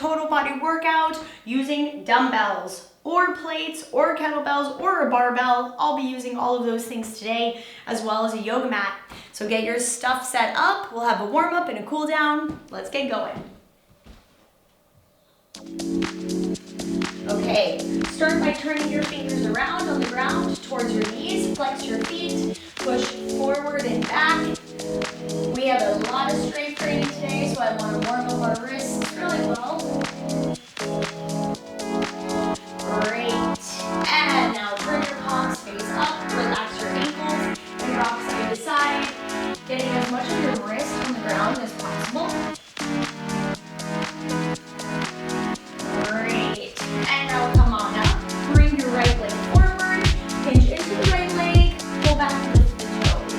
total body workout using dumbbells or plates or kettlebells or a barbell. I'll be using all of those things today, as well as a yoga mat. So get your stuff set up. We'll have a warm up and a cool down. Let's get going. Okay, start by turning your fingers around on the ground towards your knees. Flex your feet, push forward and back. We have a lot of strength training today, so I want to warm up our wrists really well. Great. And now turn your palms face up, relax your ankles, and rock side to side, getting as much of your wrist on the ground as possible. Great. And now come on up. Bring your right leg forward, hinge into the right leg, pull back, lift the toes.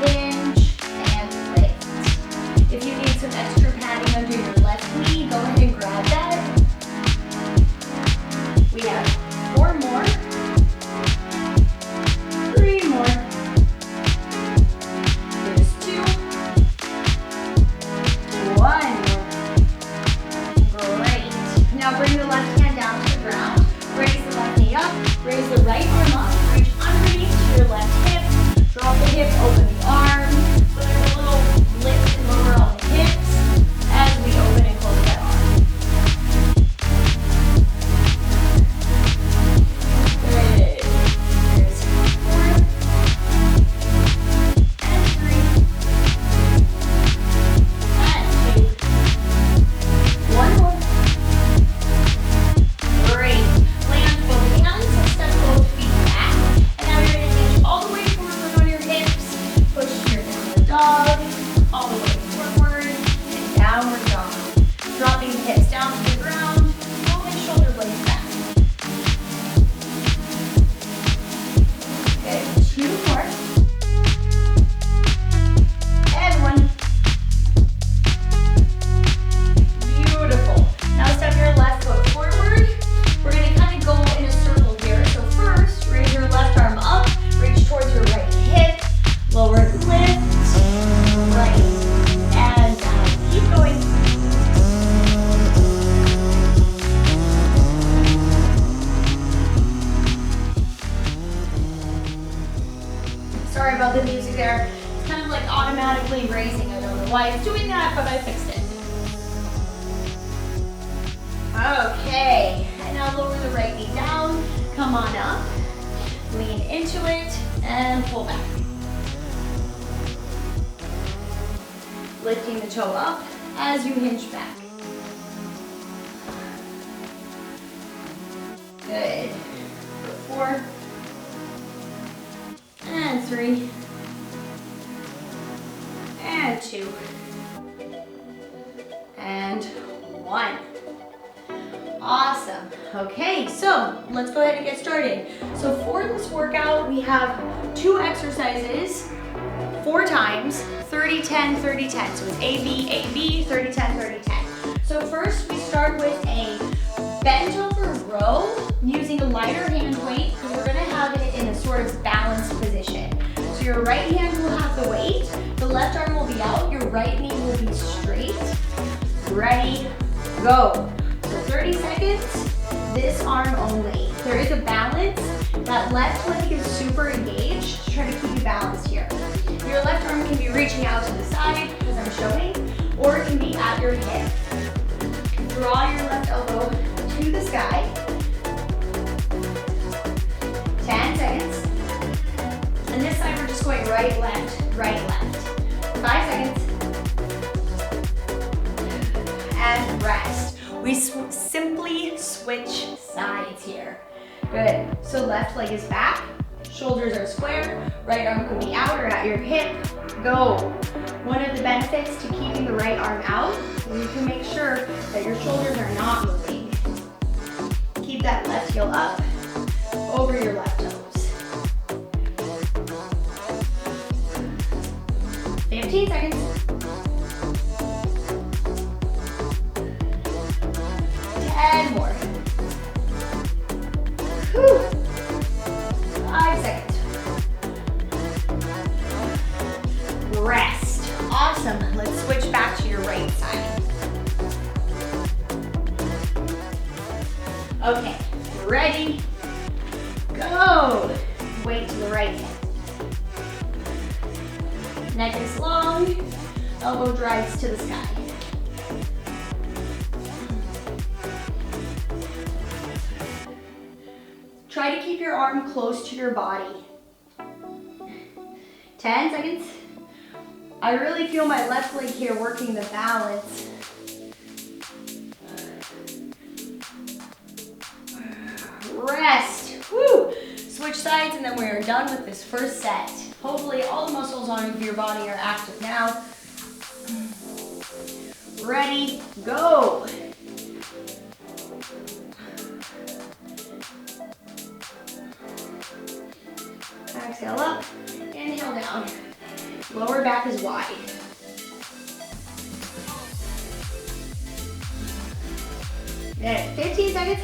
Hinge and lift. If you need some extra padding under your left knee, go ahead and grab that. We have 4 more, 3 more, there's 2, 1 more. Great. Now bring the left hand down to the ground, raise the left knee up, raise the right arm up, reach underneath to your left hip, drop the hip, open the arm, so there's a little lift and lower on the hips as we open and close that arm. Sorry about the music there. It's kind of like automatically raising. I don't know why it's doing that, but I fixed it. Okay, and now lower the right knee down. Come on up, lean into it, and pull back. Lifting the toe up as you hinge back. Good. 4. And 3, and 2, and 1. Awesome. Okay, so let's go ahead and get started. So for this workout, we have 2 exercises, 4 times, 30, 10, 30, 10. So it's A, B, A, B, 30, 10, 30, 10. So first we start with a bent over row using a lighter hand weight, because we're going to have it in a sort of balanced position. So your right hand will have the weight, the left arm will be out, your right knee will be straight. Ready, go. So 30 seconds, this arm only. There is a balance. That left leg is super engaged to try to keep you balanced here. Your left arm can be reaching out to the side, as I'm showing, or it can be at your hip. Draw your left elbow to the sky. 10 seconds. And this time we're just going right, left, right, left. 5 seconds. And rest. We simply switch sides here. Good. So left leg is back. Shoulders are square. Right arm could be out or at your hip. Go. One of the benefits to keeping the right arm out is you can make sure that your shoulders are not moving. Keep that left heel up over your left toes. 15 seconds. 10 more. Whew. 5 seconds. Rest. Awesome. Let's switch back to your right side. Okay, ready, go. Weight to the right hip. Neck is long, elbow drives to the sky. Try to keep your arm close to your body. 10 seconds. I really feel my left leg here working the balance. Rest. Woo. Switch sides and then we are done with this first set. Hopefully all the muscles on your body are active now. Ready, go. Exhale up, inhale down. Lower back is wide. Good, 15 seconds.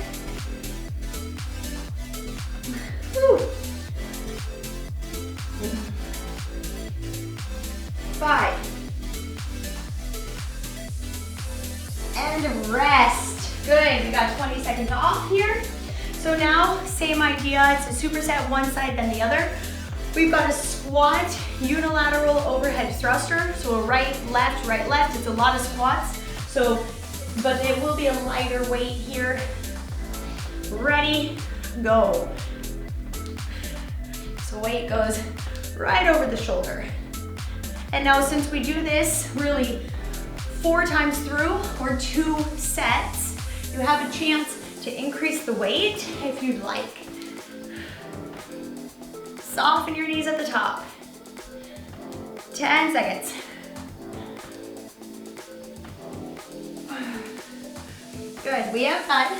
Woo. 5. And rest. Good, we got 20 seconds off here. So now, same idea, it's a superset one side then the other. We've got a squat, unilateral overhead thruster. So a right, left, it's a lot of squats. So, but it will be a lighter weight here. Ready, go. So weight goes right over the shoulder. And now since we do this really 4 times through or 2 sets, you have a chance to increase the weight if you'd like. Soften your knees at the top. 10 seconds. Good, we have fun.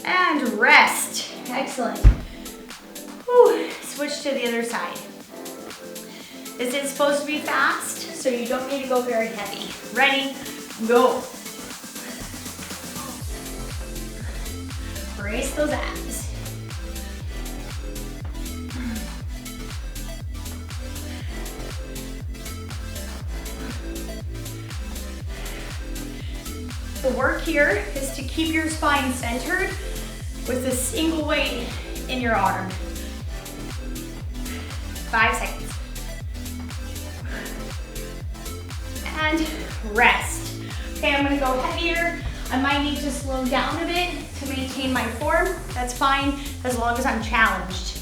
And rest. Excellent. Whew. Switch to the other side. This is supposed to be fast, so you don't need to go very heavy. Ready, go. Brace those abs. The work here is to keep your spine centered with a single weight in your arm. 5 seconds. And rest. Okay, I'm gonna go heavier. I might need to slow down a bit to maintain my form. That's fine, as long as I'm challenged.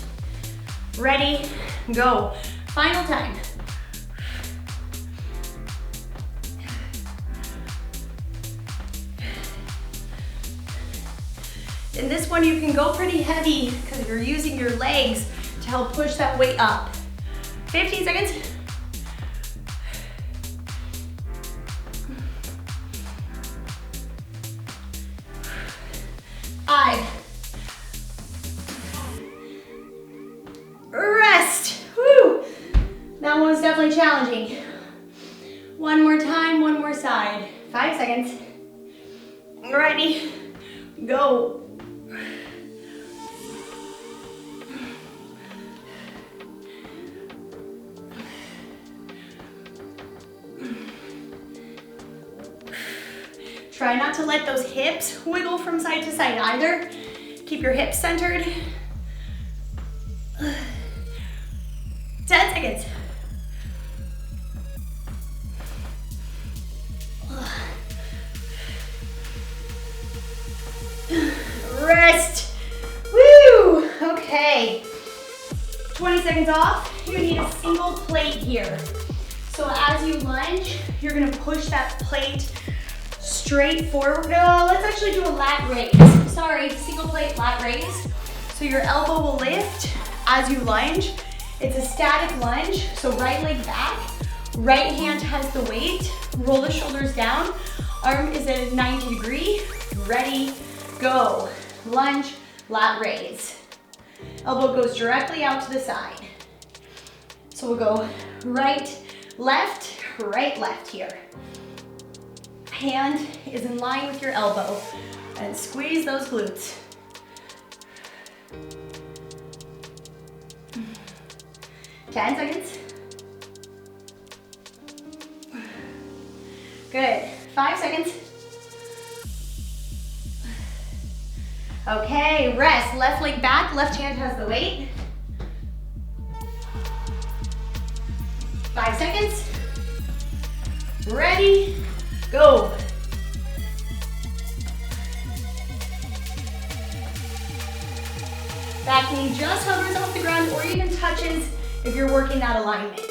Ready, go. Final time. In this one, you can go pretty heavy because you're using your legs to help push that weight up. 15 seconds. 5. Rest. Woo. That one was definitely challenging. One more time, one more side. 5 seconds. Ready, go. Try not to let those hips wiggle from side to side either. Keep your hips centered. 10 seconds. Rest. Woo! Okay. 20 seconds off. You need a single plate here. So as you lunge, you're gonna push that plate straight forward. No, let's actually do a lat raise. Sorry, single plate lat raise. So your elbow will lift as you lunge. It's a static lunge, so right leg back, right hand has the weight, roll the shoulders down, arm is at a 90 degree, ready, go. Lunge, lat raise. Elbow goes directly out to the side. So we'll go right, left here. Hand is in line with your elbow and squeeze those glutes. Ten seconds. Good. 5 seconds. Okay, rest. Left leg back, left hand has the weight. 5 seconds. Ready, go. Back knee just hovers off the ground or even touches if you're working that alignment.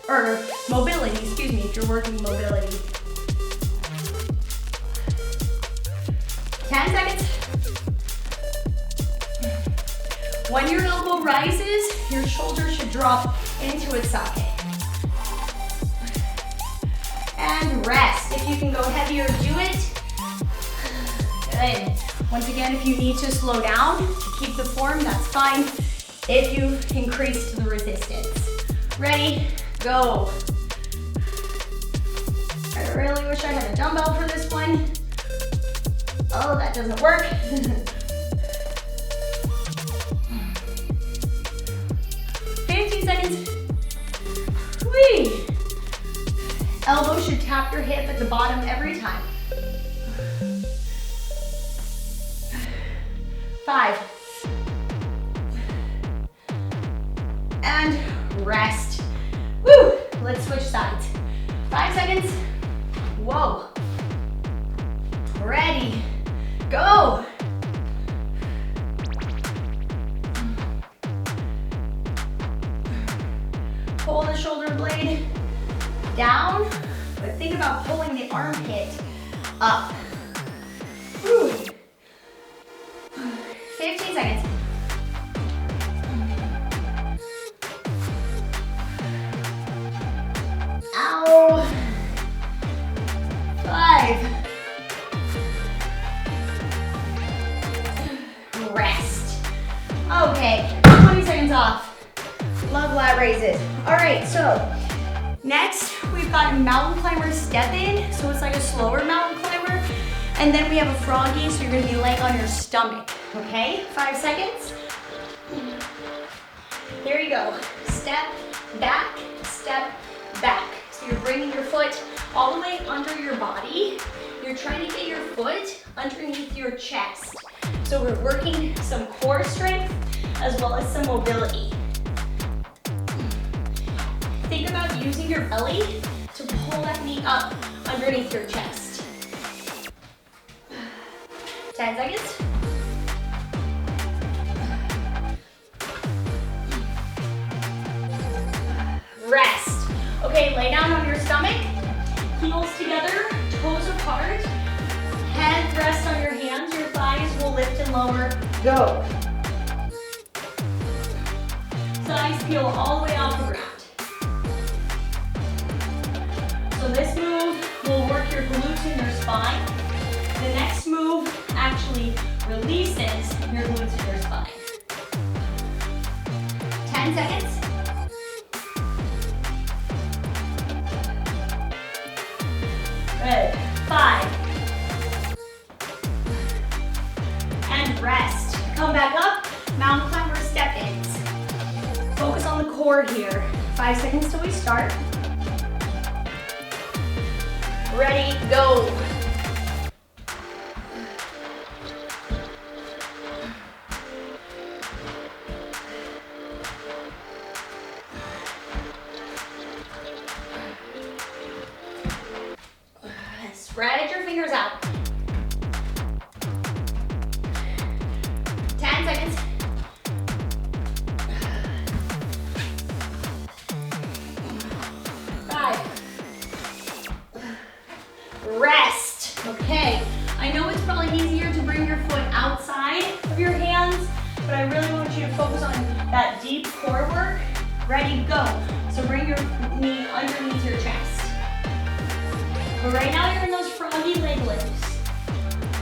Or mobility, excuse me, if you're working mobility. 10 seconds. When your elbow rises, your shoulder should drop into its socket. And rest. If you can go heavier, do it. Good. Once again, if you need to slow down to keep the form, that's fine. If you increase the resistance. Ready, go. I really wish I had a dumbbell for this one. Oh, that doesn't work. 15 seconds. Whee! Elbow should tap your hip at the bottom every time. 5. And rest. Woo! Let's switch sides. 5 seconds. Whoa. Ready. Go. Pull the shoulder blade down, but think about pulling the armpit up. Whew. 15 seconds. Ow. 5. Rest. Okay, 20 seconds off. Love lat raises. All right, so next we've got a mountain climber step in. So it's like a slower mountain climber. And then we have a froggy, so you're gonna be laying on your stomach, okay? 5 seconds. Here you go. Step, back, step, back. So you're bringing your foot all the way under your body. You're trying to get your foot underneath your chest. So we're working some core strength as well as some mobility. Think about using your belly to pull that knee up underneath your chest. 10 seconds. Rest. Okay, lay down on your stomach, heels together, toes apart, head rests on your hands, your thighs will lift and lower. Go. Thighs peel all the way off the ground. So this move will work your glutes and your spine. The next move actually releases your glutes and your spine. 10 seconds. Good. 5. And rest. Come back up. Mountain climber step ins. Focus on the core here. 5 seconds till we start. Ready, go. Spread your fingers out. 10 seconds. Rest. Okay, I know it's probably easier to bring your foot outside of your hands, but I really want you to focus on that deep core work. Ready, go. So bring your knee underneath your chest. But right now you're in those froggy leg lifts.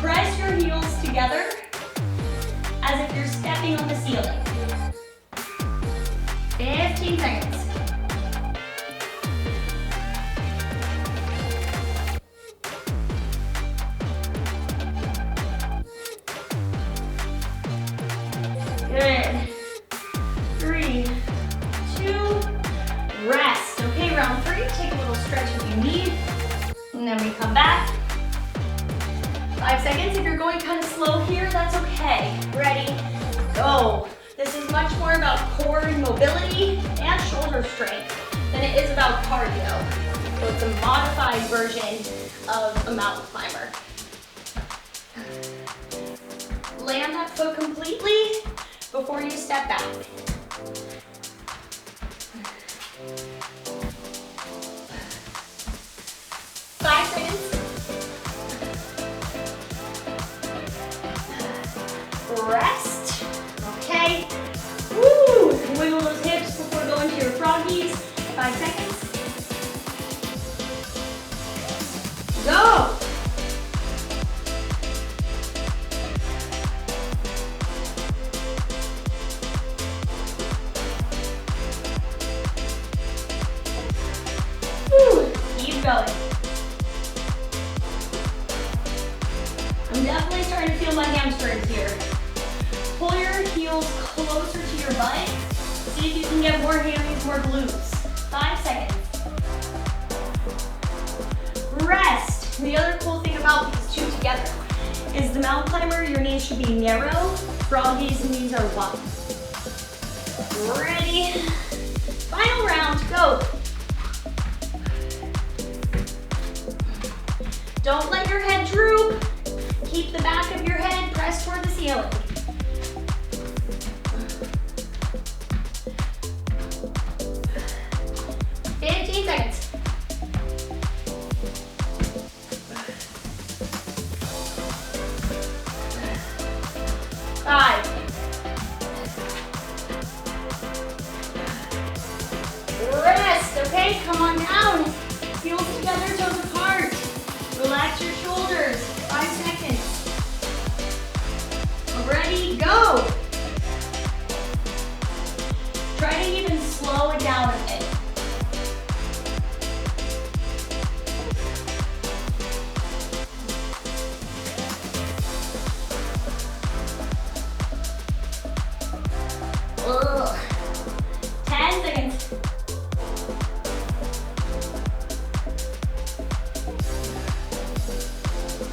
Press your heels together as if you're stepping on the ceiling. 15 seconds. Good. 3, 2, rest. Okay, round 3, take a little stretch if you need. And then we come back. 5 seconds. If you're going kind of slow here, that's okay. Okay, ready, go. This is much more about core and mobility and shoulder strength than it is about cardio. So it's a modified version of a mountain climber. Land that foot completely before you step back. 5 seconds. Rest. Okay. Woo! Wiggle those hips before going to your froggies. 5 seconds. Go! Woo! Keep going. I'm definitely starting to feel my hamstrings here. Pull your heels closer to your butt. See if you can get more hammies, more glutes. 5 seconds. Rest. The other cool thing about these two together is the mountain climber, your knees should be narrow. Froggies, knees are wide. Ready? Final round, go. Don't let your head droop. Keep the back of your head pressed toward the ceiling. 15 seconds. 5. Rest, okay? Come on down. Heels together, toes apart. Relax your shoulders. 5 seconds. Ready, go. Try to even slow it down a bit. Ugh. 10 seconds.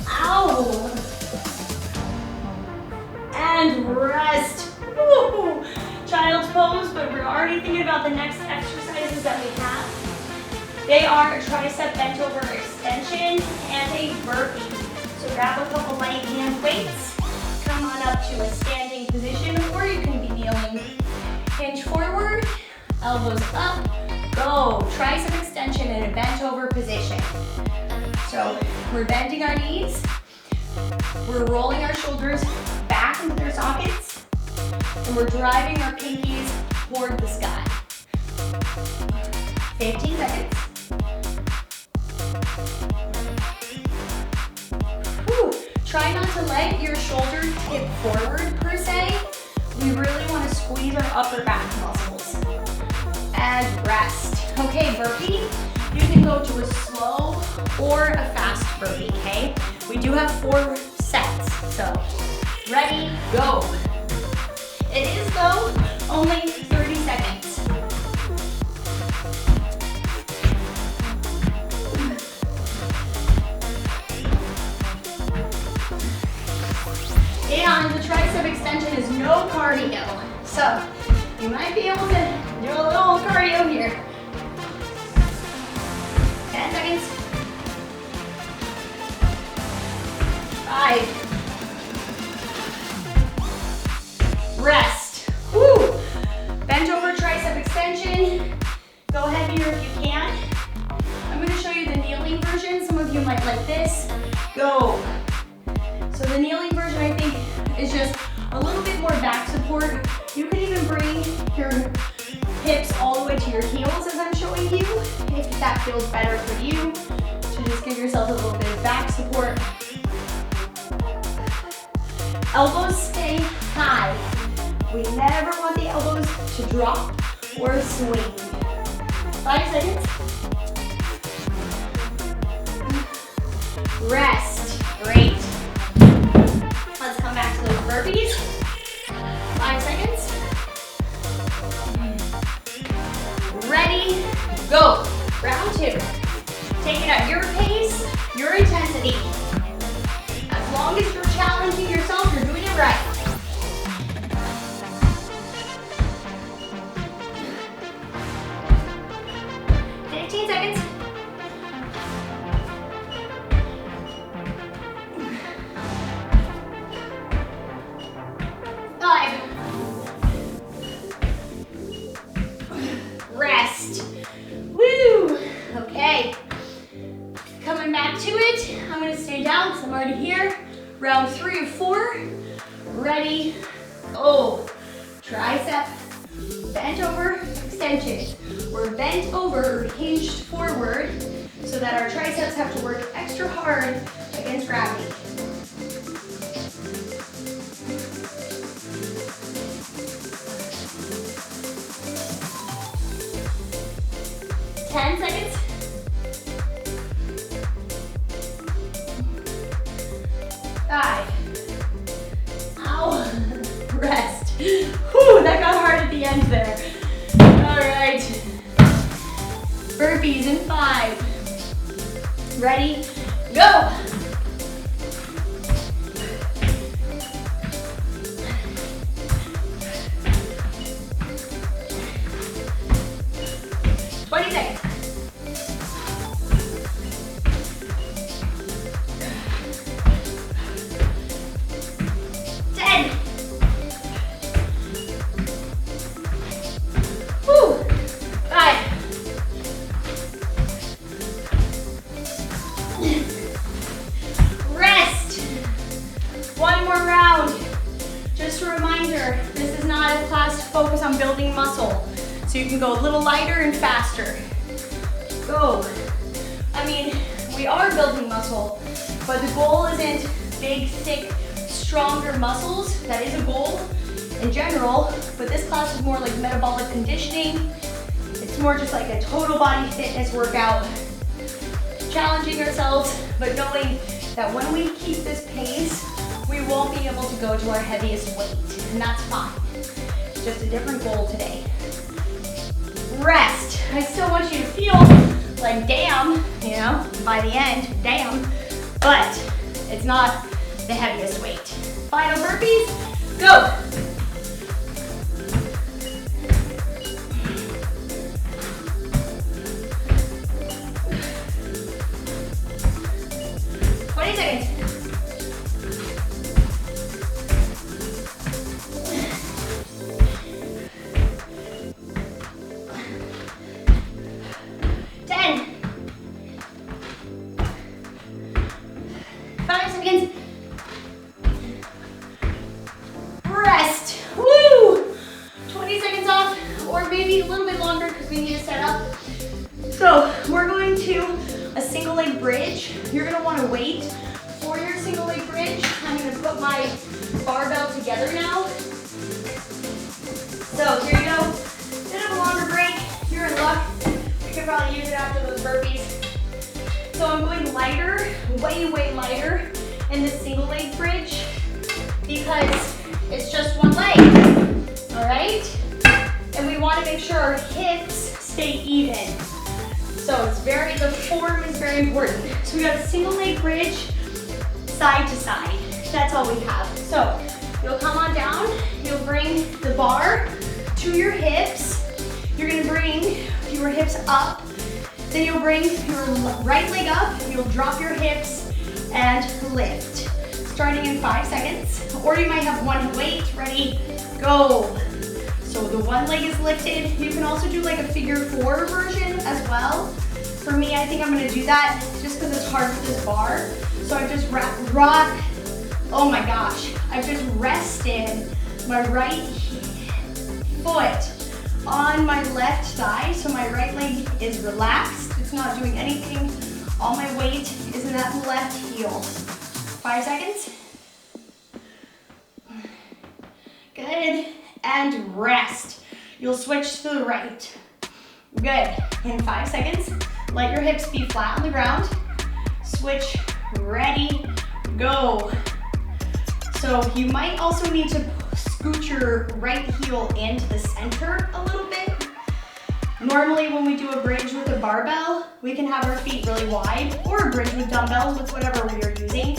Ow. And rest. Woo. Child's pose, but we're already thinking about the next exercises that we have. They are a tricep bent over extension and a burpee. So grab a couple light hand weights, come on up to a standing position, or you can be kneeling. Hinge forward, elbows up, go. Tricep extension in a bent over position. So we're bending our knees, we're rolling our shoulders back into their sockets, and we're driving our pinkies toward the sky. 15 seconds. Whew. Try not to let your shoulder tip forward per se. We really want to squeeze our upper back muscles. And rest. Okay, burpee. You can go to a slow or a fast burpee, okay? We do have 4 sets, so ready, go. It is though only 30 seconds. And the tricep extension is no cardio, so you might be able to do a little cardio here. 10 seconds. 5. Rest. Woo. Bent over tricep extension. Go heavier if you can. I'm going to show you the kneeling version. Some of you might like this. Go. So the kneeling version, I think, is just a little bit more back support. You can even bring your hips all the way to your heels as I'm showing you, if that feels better for you. So just give yourself a little bit of back support. Elbows stay high. We never want the elbows to drop or swing. 5 seconds. Rest. Great. Let's come back to those burpees. 5 seconds. Ready, go. Round 2. Take it at your pace, your intensity. As long as you're challenging yourself, you're doing it right. is stay down because I'm already here. Round 3 of 4. Ready. Oh, tricep bent over extension. We're bent over, hinged forward, so that our triceps have to work extra hard against gravity. Seconds. 5. Ow. Rest. Whew, that got hard at the end there. All right. Burpees in 5. Ready? Go. Focus on building muscle, so you can go a little lighter and faster. Go. I mean, we are building muscle, but the goal isn't big, thick, stronger muscles. That is a goal in general, but this class is more like metabolic conditioning. It's more just like a total body fitness workout, challenging ourselves, but knowing that when we keep this pace, we won't be able to go to our heaviest weight, and that's fine. Just a different goal today. Rest. I still want you to feel like damn, you know, by the end, damn, but it's not the heaviest weight. Final burpees, go. Seconds. 5 seconds. Rest. Woo! 20 seconds off, or maybe a little bit longer because we need to set up. So we're going to a single leg bridge. You're gonna want to wait for your single leg bridge. I'm gonna put my barbell together now. So here you go. Bit of a longer break. You're in luck. We could probably use it after those burpees. So I'm going lighter, way lighter in the single leg bridge because it's just one leg, all right? And we want to make sure our hips stay even. So the form is very important. So we got a single leg bridge, side to side. That's all we have. So you'll come on down, you'll bring the bar to your hips. You're gonna bring your hips up. Then you'll bring your right leg up, you'll drop your hips and lift. Starting in 5 seconds. Or you might have one weight, ready, go. So the one leg is lifted. You can also do like a figure 4 version as well. For me, I think I'm gonna do that just because it's hard with this bar. So I've just oh my gosh. I've just rested my right foot on my left thigh, so my right leg is relaxed. It's not doing anything. All my weight is in that left heel. 5 seconds. Good, and rest. You'll switch to the right. Good, in 5 seconds, let your hips be flat on the ground. Switch, ready, go. So you might also need to scoot your right heel into the center a little bit. Normally when we do a bridge with a barbell, we can have our feet really wide, or a bridge with dumbbells, with whatever we are using.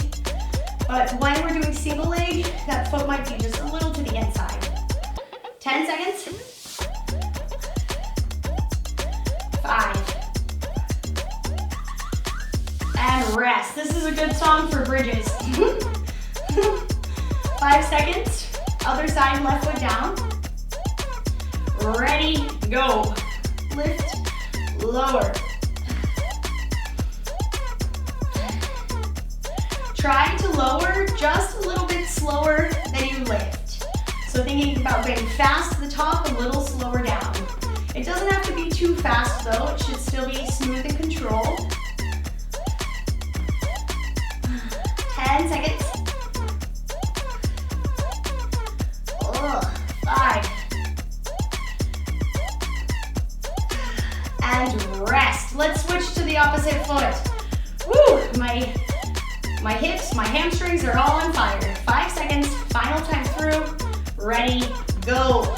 But when we're doing single leg, that foot might be just a little to the inside. 10 seconds. 5. And rest. This is a good song for bridges. 5 seconds. Other side, left foot down. Ready, go. Lift, lower. just a little bit slower than you lift. So thinking about getting fast to the top, a little slower down. It doesn't have to be too fast though, it should still be smooth and controlled. 10 seconds. 5. And rest. Let's switch to the opposite foot. Woo! My hips, my hamstrings are all on fire. 5 seconds, final time through. Ready, go.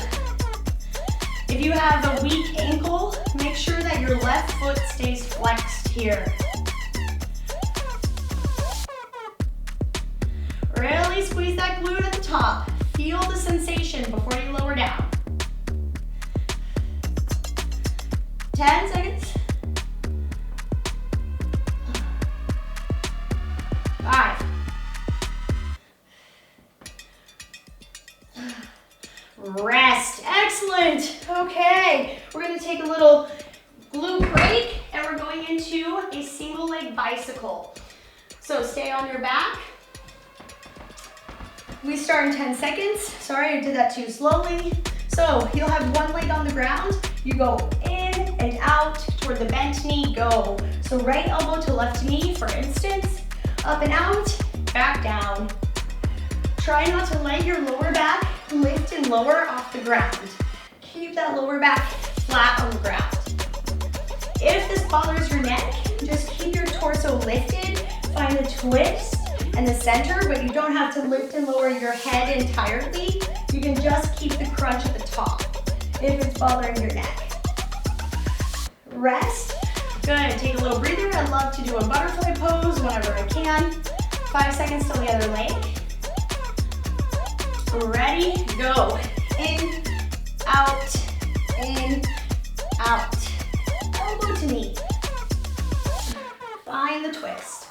If you have a weak ankle, make sure that your left foot stays flexed here. Really squeeze that glute at the top. Feel the sensation before you lower down. 10 seconds. 5. Rest. Excellent. Okay, we're going to take a little glute break and we're going into a single leg bicycle. So stay on your back. We start in 10 seconds. Sorry, I did that too slowly. So you'll have one leg on the ground. You go in and out toward the bent knee, go. So right elbow to left knee, for instance. Up and out, back down. Try not to let your lower back lift and lower off the ground. Keep that lower back flat on the ground. If this bothers your neck, just keep your torso lifted. Find the twist and the center, but you don't have to lift and lower your head entirely. You can just keep the crunch at the top if it's bothering your neck. Rest. Good. Take a little breather. I love to do a butterfly pose whenever I can. 5 seconds till the other leg. Ready, go. In, out, in, out. Elbow to knee. Find the twist.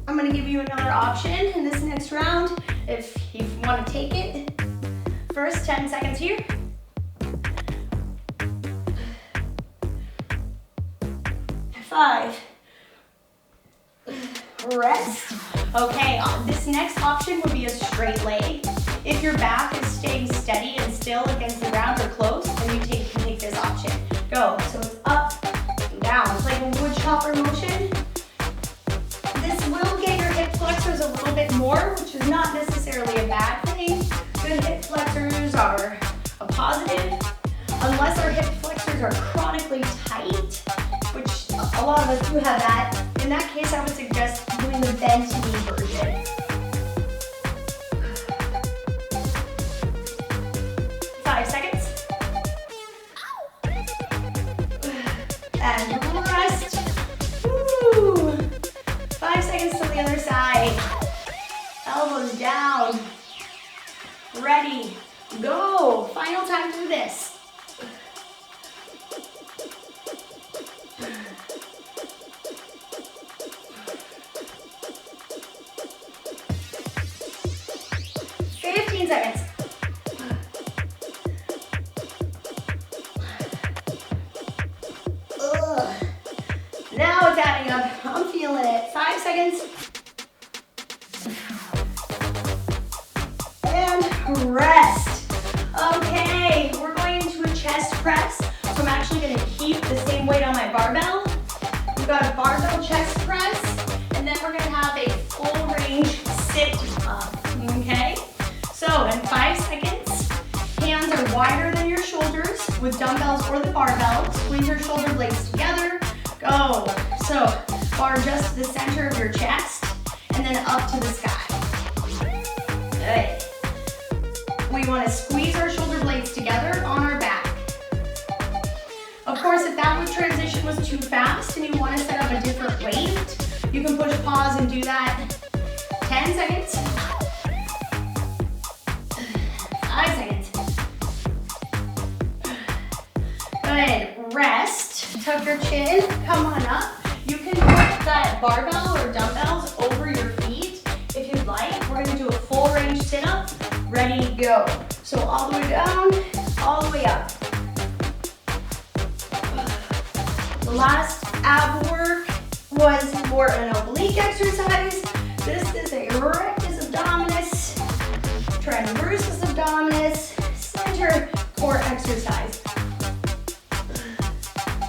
I'm going to give you another option in this next round if you want to take it. First 10 seconds here. 5. Rest. Okay, this next option would be a straight leg. If your back is staying steady and still against the ground or close, then you can take this option. Go. So it's up and down. It's like a wood chopper motion. This will get your hip flexors a little bit more, which is not necessarily a bad thing. Good hip flexors are a positive, unless our hip flexors are chronically tight, which a lot of us do have that. In that case, I would suggest doing the bent knee version. 5 seconds. And rest. Woo. 5 seconds to the other side. Elbows down. Ready, go. Final time through this. 15 seconds. Ugh. Now it's adding up. I'm feeling it. 5 seconds. And rest. Okay, we're going into a chest press. So I'm actually going to keep the same weight on my barbell. We've got a barbell chest press, and then we're going to have a full range sit up. Okay? So in 5 seconds, hands are wider than your shoulders with dumbbells or the barbell. Squeeze your shoulder blades together. Go. So bar just to the center of your chest and then up to the sky. Good. We want to squeeze our shoulder blades together on our back. Of course, if that transition was too fast and you want to set up a different weight, you can push pause and do that. 10 seconds. 5 seconds. Good. Rest. Tuck your chin. Come on up. You can put that barbell or dumbbells over your feet if you'd like. We're going to do a full range sit-up. Ready, go. So all the way down, all the way up. The last ab work was for an oblique exercise. This is a rectus abdominis, transversus abdominis, center core exercise.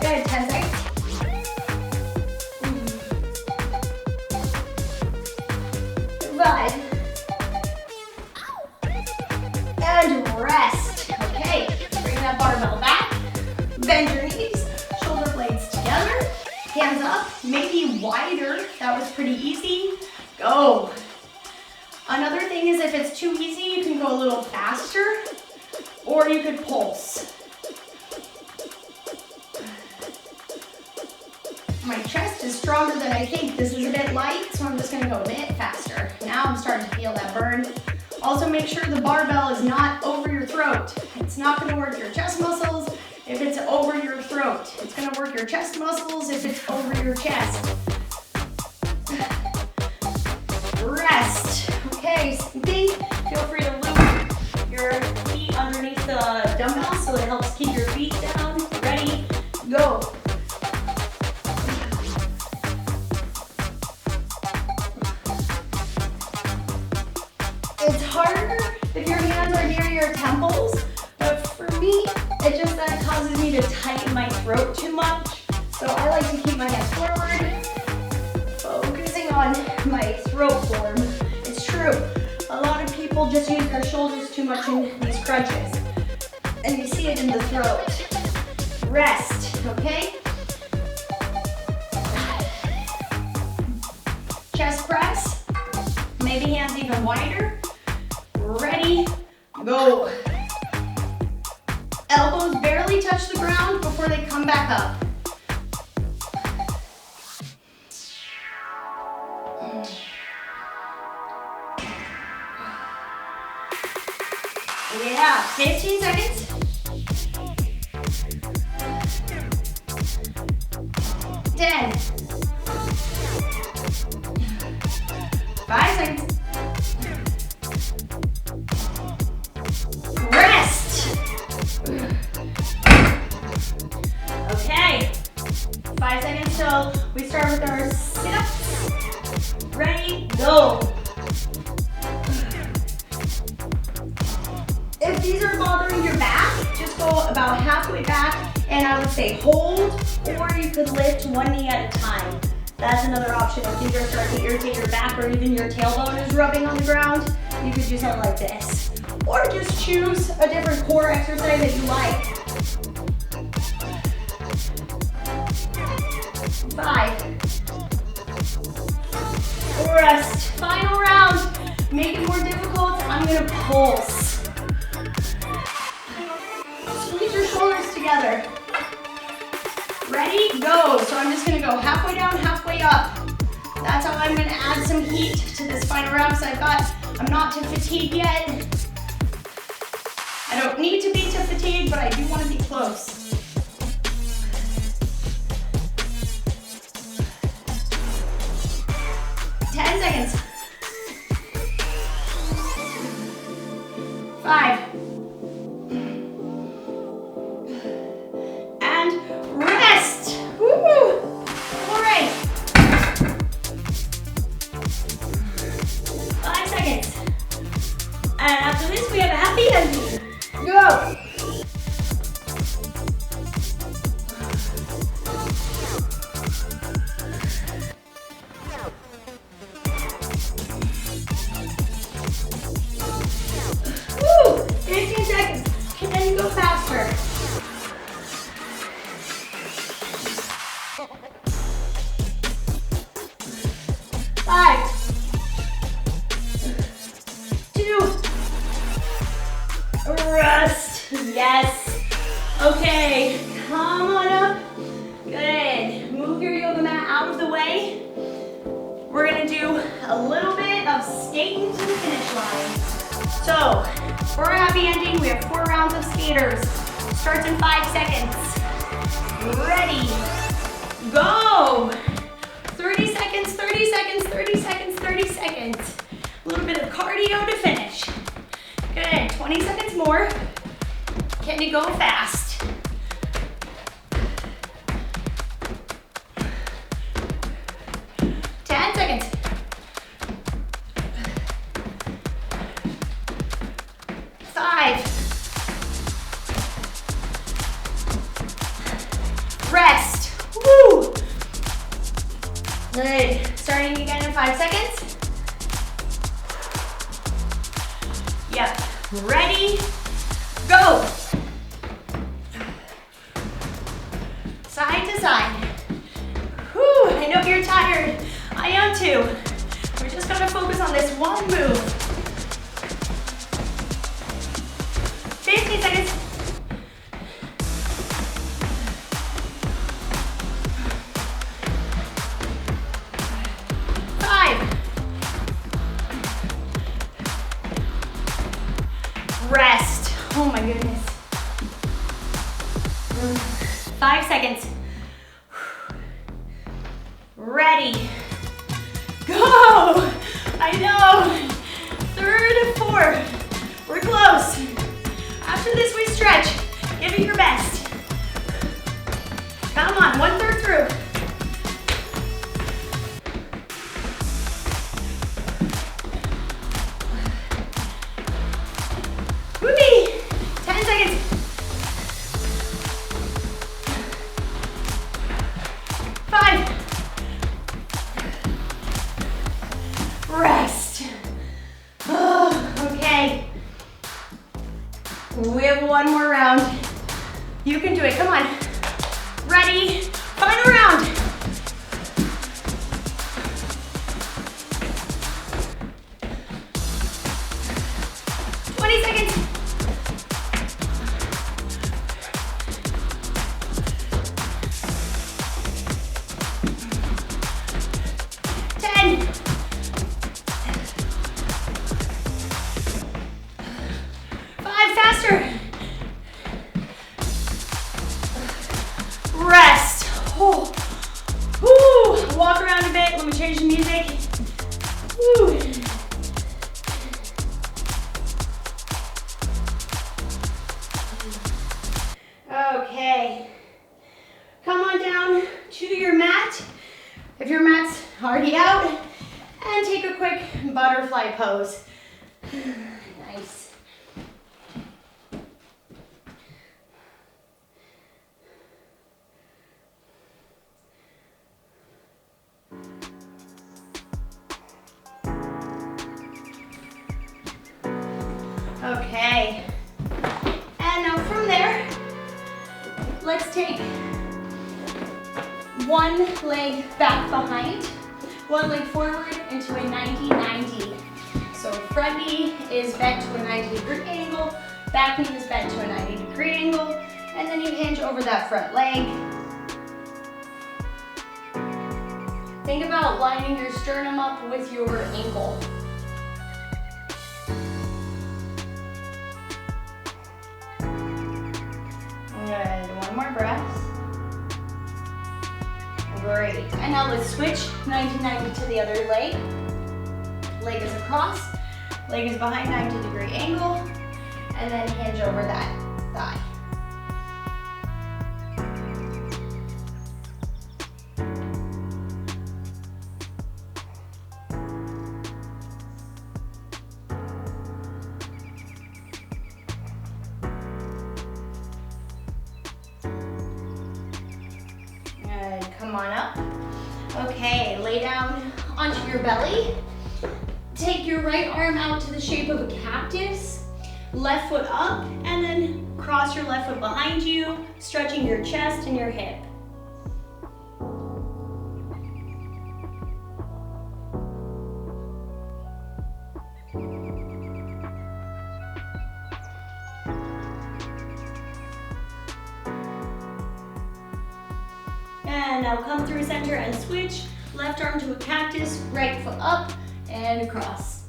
Good, 10 seconds. 5. And rest. Okay, bring that barbell back. Bend your knees, shoulder blades together, hands up, maybe wider. That was pretty easy. Go. Another thing is if it's too easy, you can go a little faster, or you could pulse. My chest is stronger than I think. This is a bit light, so I'm just gonna go a bit faster. Now I'm starting to feel that burn. Also make sure the barbell is not over your throat. It's not gonna work your chest muscles if it's over your throat. It's gonna work your chest muscles if it's over your chest. Rest. Okay, same thing. Feel free to loop your feet underneath the dumbbells so it helps keep your feet down. Ready? Go. It's harder if your hands are near your temples, but for me, it just that causes me to tighten my throat too much. So I like to keep my hands forward, focusing on my throat form. It's true. A lot of people just use their shoulders too much in these crunches, and you see it in the throat. Rest, okay? Chest press, maybe hands even wider. Ready, go. Elbows barely touch the ground before they come back up. Yeah, 15 seconds. 10. 5 seconds. Rest. Okay. 5 seconds till we start with our sit-ups. Ready, go. If these are bothering your back, just go about halfway back, and I would say hold, or you could lift one knee at a time. That's another option. If these are starting to irritate your back, or even your tailbone is rubbing on the ground, you could do something like this. Or just choose a different core exercise that you like. 5. Rest. Final round. Make it more difficult. I'm gonna pulse. Squeeze your shoulders together. Ready? Go. So I'm just gonna go halfway down, halfway up. That's how I'm gonna add some heat to this final round because I'm not too fatigued yet. I don't need to be too fatigued, but I do want to be close. 10 seconds. 5. And rest. Woo! All right. 5 seconds. And after this, we have a happy ending. Go. Woo! 15 seconds. And then you go faster. 5, 2, rest. Yes. Okay, come on up. Good. Move your yoga mat out of the way. We're gonna do a little bit of skating to the finish line. So, for a happy ending, we have 4 rounds of skaters. Starts in 5 seconds. Ready, go. 30 seconds, 30 seconds, 30 seconds, 30 seconds. A little bit of cardio to finish. Good, 20 seconds more. Can you go fast? Good. Starting again in 5 seconds. Yep. Ready? Go. Side to side. Whew, I know you're tired. I am too. We're just gonna focus on this one move. 15 seconds. 5. Rest. Oh my goodness. 5 seconds. Ready. Go. I know. 3rd, 4. We're close. After this, we stretch. Give it your best. Come on, 1/3 through. Whoopee. 10 seconds. 5. Rest. Oh, okay. We have one more round. You can do it. Come on. Ready? Final round. 20 seconds. 10. 5, faster. Rest. Oh. Woo. Walk around a bit. Let me change the music. Woo. Okay. Come on down to your mat. If your mat's already out, and take a quick butterfly pose. Nice. Okay. And now from there, let's take one leg back behind, one leg forward into a 90-90. So front knee is bent to a 90-degree angle, back knee is bent to a 90-degree angle, and then you hinge over that front leg. Think about lining your sternum up with your ankle. Good, one more breath. Great, and now let's switch 90-90 to the other leg. Leg is across, leg is behind 90-degree angle, and then hinge over that thigh. Come on up. Okay, lay down onto your belly. Take your right arm out to the shape of a cactus. Left foot up, and then cross your left foot behind you, stretching your chest and your hip. And now come through center and switch. Left arm to a cactus, right foot up and across.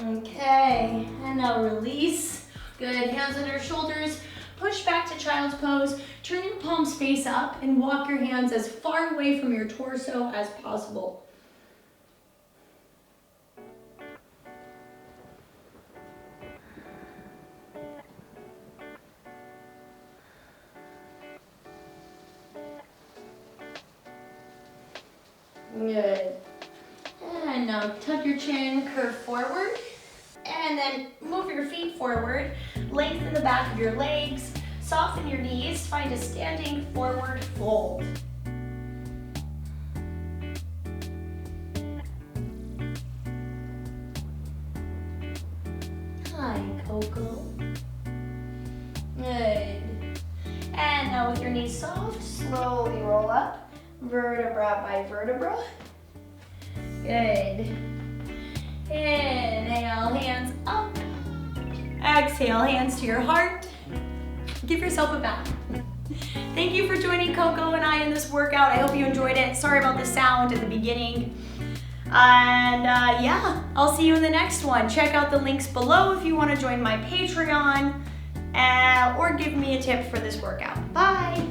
Okay, and now release. Good, hands under shoulders. Push back to child's pose. Turn your palms face up and walk your hands as far away from your torso as possible. Good. And now tuck your chin, curve forward. And then move your feet forward. Lengthen the back of your legs. Soften your knees. Find a standing forward fold. Hi, Coco. Good. And now with your knees soft, slowly roll up, vertebra by vertebra. Good. Inhale, hands up. Exhale, hands to your heart. Give yourself a bow. Thank you for joining Coco and I in this workout. I hope you enjoyed it. Sorry about the sound at the beginning. And yeah, I'll see you in the next one. Check out the links below if you want to join my Patreon or give me a tip for this workout. Bye.